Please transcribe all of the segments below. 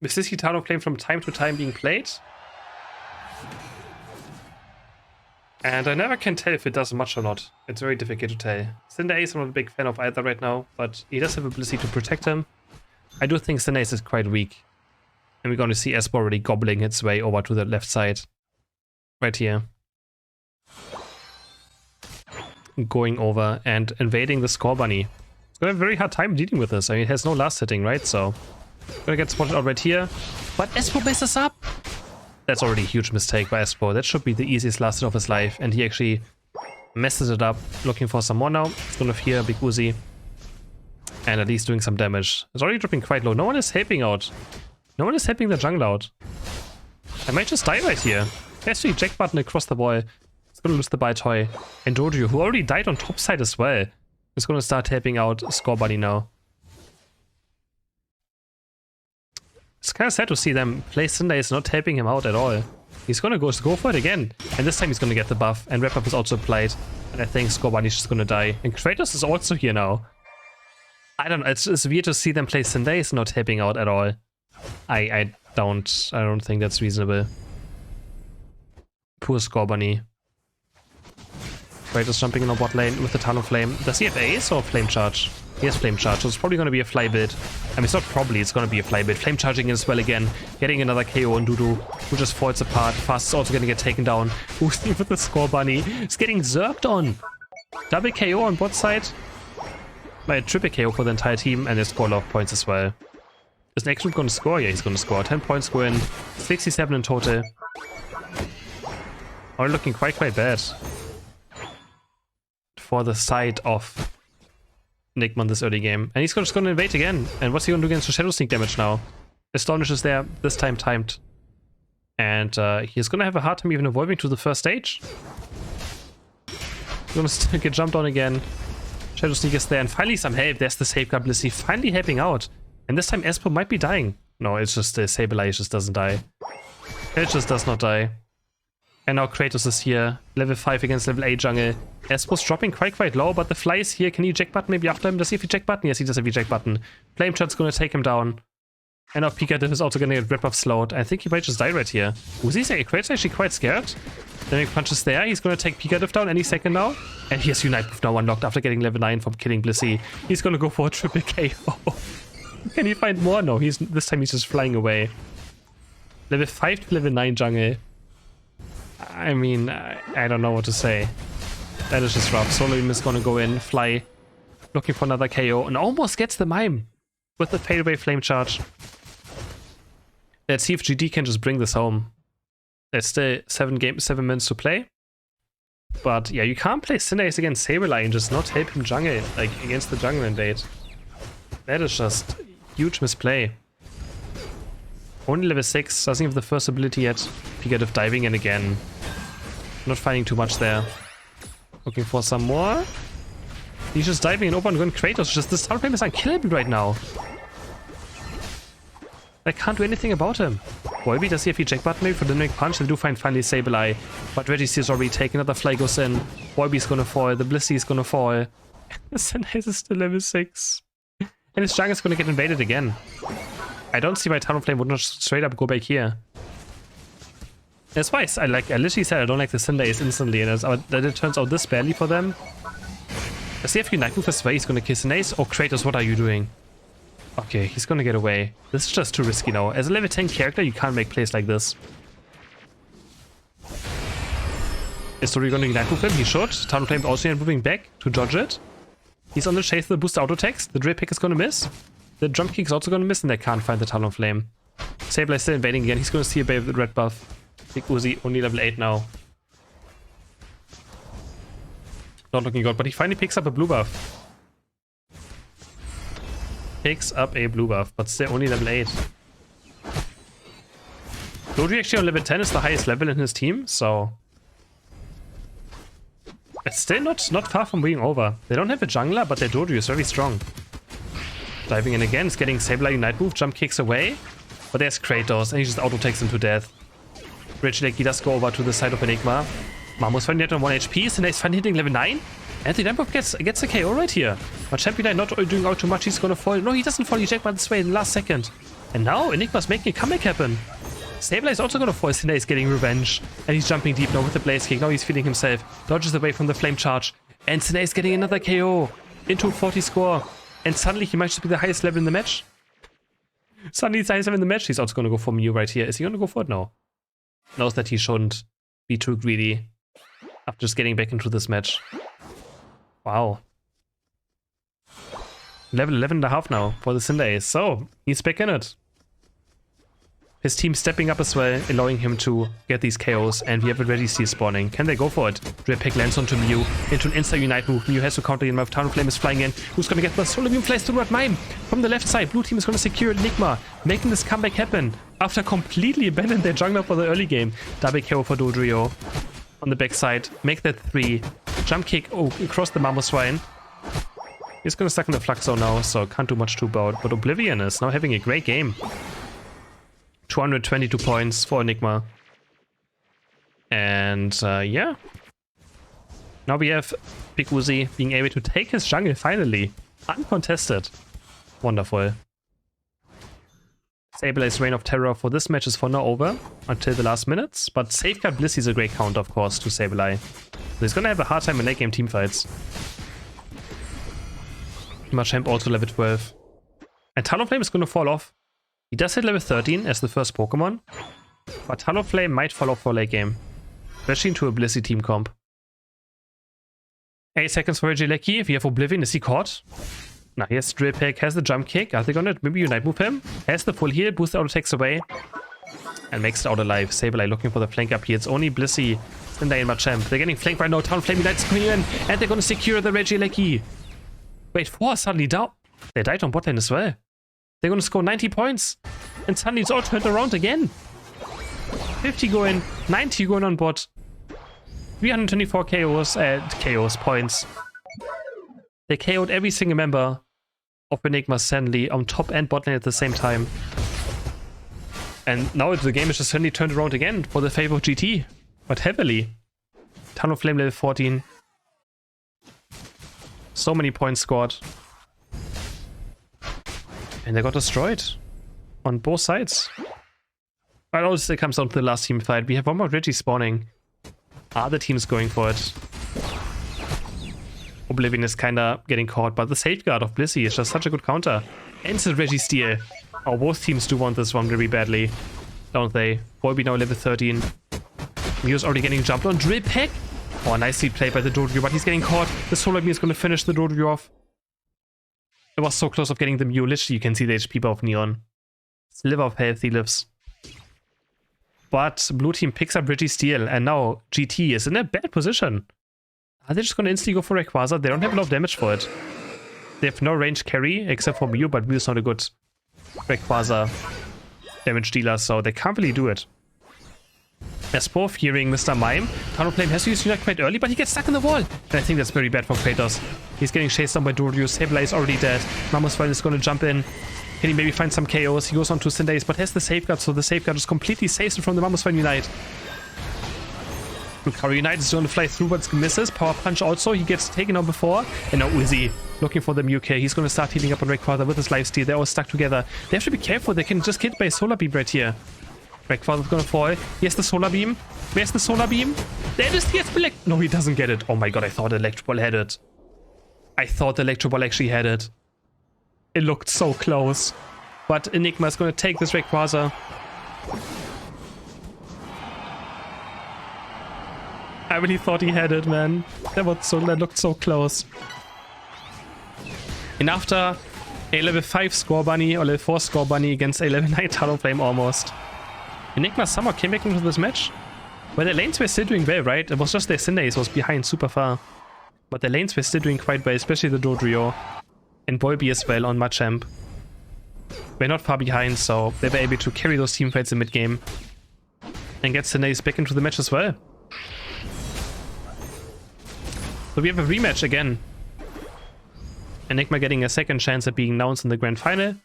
Is this Gitano flame from time to time being played? And I never can tell if it does much or not. It's very difficult to tell. Cinderace I'm not a big fan of either right now, but he does have ability to protect him. I do think Cinderace is quite weak. And we're going to see Espo already gobbling its way over to the left side. Right here. Going over and invading the score bunny. It's going to have a very hard time dealing with this. I mean, it has no last hitting, right? So, going to get spotted out right here. But Espo messes up! That's already a huge mistake by Espo. That should be the easiest last hit of his life. And he actually messes it up. Looking for some more now. It's going to fear Big Uzi. And at least doing some damage. It's already dropping quite low. No one is helping out. No one is helping the jungle out. I might just die right here. Has to eject button across the wall. It's going to lose the bite toy. And Dojo, who already died on top side as well, is going to start helping out Score Buddy now. It's kind of sad to see them play Cinderace not helping him out at all. He's going to go for it again. And this time he's going to get the buff. And Wrap Up is also applied. And I think Score Buddy is just going to die. And Kratos is also here now. I don't know. It's weird to see them play Cinderace not helping out at all. I don't think that's reasonable. Poor Score Bunny. Kratos jumping in the bot lane with the Talon Flame. Does he have Ace or Flame Charge? He has Flame Charge, so it's probably going to be a fly build. I mean, it's not probably, it's going to be a fly build. Flame Charging as well again. Getting another KO on Dudu, who just falls apart. Fast is also going to get taken down. Boosting with the Score Bunny. It's getting zerked on. Double KO on bot side. By a triple KO for the entire team, and they score a lot of points as well. Is next group going to score? Yeah, he's going to score. 10 points go in. 67 in total. All looking quite bad. For the side of Nickman this early game. And he's just going to invade again. And what's he going to do against the Shadow Sneak damage now? Astonish is there, this time timed. And he's going to have a hard time even evolving to the first stage. He's going to get jumped on again. Shadow Sneak is there, and finally some help. There's the Safeguard Blissey finally helping out. And this time Espo might be dying. No, it's just the Sableye just doesn't die. It just does not die. And now Kratos is here. Level 5 against level 8 jungle. Espo's dropping quite low, but the fly is here. Can he eject button maybe after him? Does he have eject button? Yes, he does have eject button. Flame Shot's gonna take him down. And now Pikachu is also gonna get Rip Off slowed. I think he might just die right here. Kratos is actually quite scared. Then he punches there. He's gonna take Pikachu down any second now. And he has Unite Move now unlocked after getting level 9 from killing Blissey. He's gonna go for a triple KO. Can he find more? No, this time he's just flying away. Level 5 to level 9 jungle. I mean, I don't know what to say. That is just rough. Soloim is gonna go in, fly, looking for another KO, and almost gets the mime with the fadeaway flame charge. Let's see if GD can just bring this home. There's still 7 minutes to play. But yeah, you can't play Cinderace against Sableye and just not help him jungle, like against the jungle invade. That is just huge misplay. Only level 6, doesn't have the first ability yet. Pikachu diving in again. Not finding too much there. Looking for some more. He's just diving in over and going Kratos. Just this Talon Flame is unkillable right now. I can't do anything about him. Volby, does he have eject button maybe for the Dynamic Punch? They do find finally Sableye. But Registeer's already taken. Another fly goes in. Volby's gonna fall. The Blissey is gonna fall. The Cinderace is still level 6. And his jungle is gonna get invaded again. I don't see why Talon Flame would not straight up go back here. That's why I literally said I don't like the Cinderace instantly, and then it turns out this badly for them. Does he have Unite Move as well? He's gonna kill Cinderace? Oh, Kratos, what are you doing? Okay, he's gonna get away. This is just too risky now. As a level 10 character, you can't make plays like this. Is Tori gonna Unite Move him? He should. Talon Flame also moving back to dodge it. He's on the chase for the boost auto attacks. The drill pick is gonna miss. The jump kick is also gonna miss, and they can't find the Talon Flame. Sableye still invading again. He's gonna see a bait with the red buff. Big Uzi, only level 8 now. Not looking good, but he finally picks up a blue buff. Picks up a blue buff, but still only level 8. Doji actually on level 10 is the highest level in his team, so... It's still not far from being over. They don't have a jungler, but their Doji is very strong. Diving in again, is getting Sableye Unite Move, jump kicks away. But there's Kratos, and he just auto-takes him to death. He does go over to the side of Enigma. Mamus finally net on 1 HP, Cinderace finally hitting level 9. And the Dampov gets a KO right here. But Champion not doing out too much, he's gonna fall. No, he doesn't fall, he checked by this way in the last second. And now Enigma's making a comeback happen. Sableye is also gonna fall. Cinderace is getting revenge. And he's jumping deep now with the Blaze Kick. Now he's feeling himself. Dodges away from the Flame Charge. And Cinderace is getting another KO. Into a 40 score. And suddenly he might just be the highest level in the match. Suddenly he's the highest level in the match. He's also gonna go for Mew right here. Is he gonna go for it? No. Knows that he shouldn't be too greedy. After just getting back into this match. Wow. Level 11.5 now for the Cinderace. So, he's back in it. His team stepping up as well, allowing him to get these KOs, and we have already Steel spawning. Can they go for it? Drip Pick lands onto Mew, into an insta-unite move. Mew has to counter him. Talonflame is flying in. Who's gonna get the Solar Beam flies to Red Mime? From the left side, blue team is gonna secure Enigma, making this comeback happen after completely abandoning their jungler for the early game. Double KO for Dodrio on the backside. Make that 3. Jump kick across the Mamoswine. He's gonna stuck in the Flux Zone now, so can't do much to about. But Oblivion is now having a great game. 222 points for Enigma. And yeah. Now we have Big Uzi being able to take his jungle finally. Uncontested. Wonderful. Sableye's Reign of Terror for this match is for now over until the last minutes. But Safeguard Blissey is a great counter, of course, to Sableye. So he's gonna have a hard time in late game teamfights. Machamp also level 12. And Talonflame is gonna fall off. He does hit level 13 as the first Pokemon, but Talonflame might fall off for late game, especially into a Blissey team comp. 8 seconds for Regieleki. If you have Oblivion, is he caught? Now he has Drill Peck, has the jump kick. Are they gonna maybe Unite Move him? Has the full heal, boost auto takes away, and makes it out alive. Sableye looking for the flank up here. It's only Blissey, Cinderace, and Machamp. They're getting flanked right now. Talonflame Unite's coming in, and they're gonna secure the Regieleki. Wait, 4 suddenly down. They died on bot lane as well. They're gonna score 90 points. And suddenly it's all turned around again. 50 going, 90 going on bot. 324 KOs points. They KO'd every single member of Enigma Sandly on top and bot lane at the same time. And now the game is just suddenly turned around again for the favor of GT. But heavily. Talonflame level 14. So many points scored. And they got destroyed. On both sides. But also it comes down to the last team fight. We have one more Reggie spawning. Are the teams going for it? Oblivion is kinda getting caught, but the Safeguard of Blissey is just such a good counter. And it's a Reggie steal. Oh, both teams do want this one very badly. Don't they? Volby now level 13. Mew's already getting jumped on. Drill Peck! Oh, nicely played by the Dodrio, but he's getting caught. The Solar Beam is gonna finish the Dodrio off. It was so close of getting the Mew. Literally, you can see the HP bar of Neon. Sliver of health he lives. But blue team picks up Reggie Steel, and now GT is in a bad position. Are they just gonna instantly go for Rayquaza? They don't have enough damage for it. They have no range carry, except for Mew, but Mew is not a good Rayquaza damage dealer, so they can't really do it. Espo fearing Mr. Mime. Talonflame has to use Unite quite early, but he gets stuck in the wall. And I think that's very bad for Kratos. He's getting chased down by Dodrio. Sableye is already dead. Mamoswine is going to jump in. Can he maybe find some KOs? He goes on to Cinderace, but has the Safeguard, so the Safeguard is completely safe from the Mamoswine Unite. Lucario Unite is going to fly through, but misses. Power Punch also. He gets taken out before. And now Uzi looking for the Mew K. He's going to start healing up on Rayquaza with his lifesteal. They're all stuck together. They have to be careful. They can just get by Solar Beam right here. Rayquaza's gonna fall. He has the Solar Beam. Where's the Solar Beam? There it is. He has the No, he doesn't get it. Oh my god, I thought Electro Ball had it. I thought the Electro Ball actually had it. It looked so close. But Enigma is gonna take this Rayquaza. I really thought he had it, man. That looked so close. And after a level 5 score bunny or level 4 score bunny against a level 9 Talonflame almost. Enigma somehow came back into this match. Well, the lanes were still doing well, right? It was just their Cinderace was behind super far. But the lanes were still doing quite well, especially the Dodrio. And Volby as well on Machamp. We're not far behind, so they were able to carry those teamfights in mid-game. And get Cinderace back into the match as well. So we have a rematch again. Enigma getting a second chance at being announced in the grand final.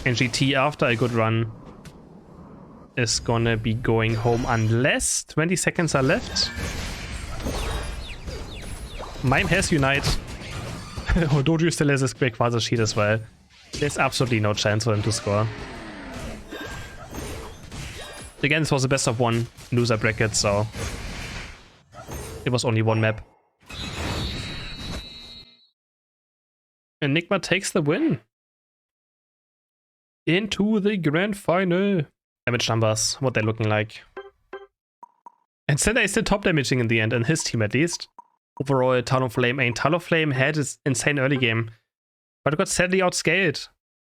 And GT, after a good run, is gonna be going home unless 20 seconds are left. Mime has Unite. Dodrio still has his Rayquaza sheet as well. There's absolutely no chance for him to score. Again, this was a best of one loser bracket, so it was only one map. Enigma takes the win. Into the grand final. Damage numbers, what they're looking like. And Cinder is still top damaging in the end, in his team at least. Overall, Talonflame had its insane early game, but it got sadly outscaled.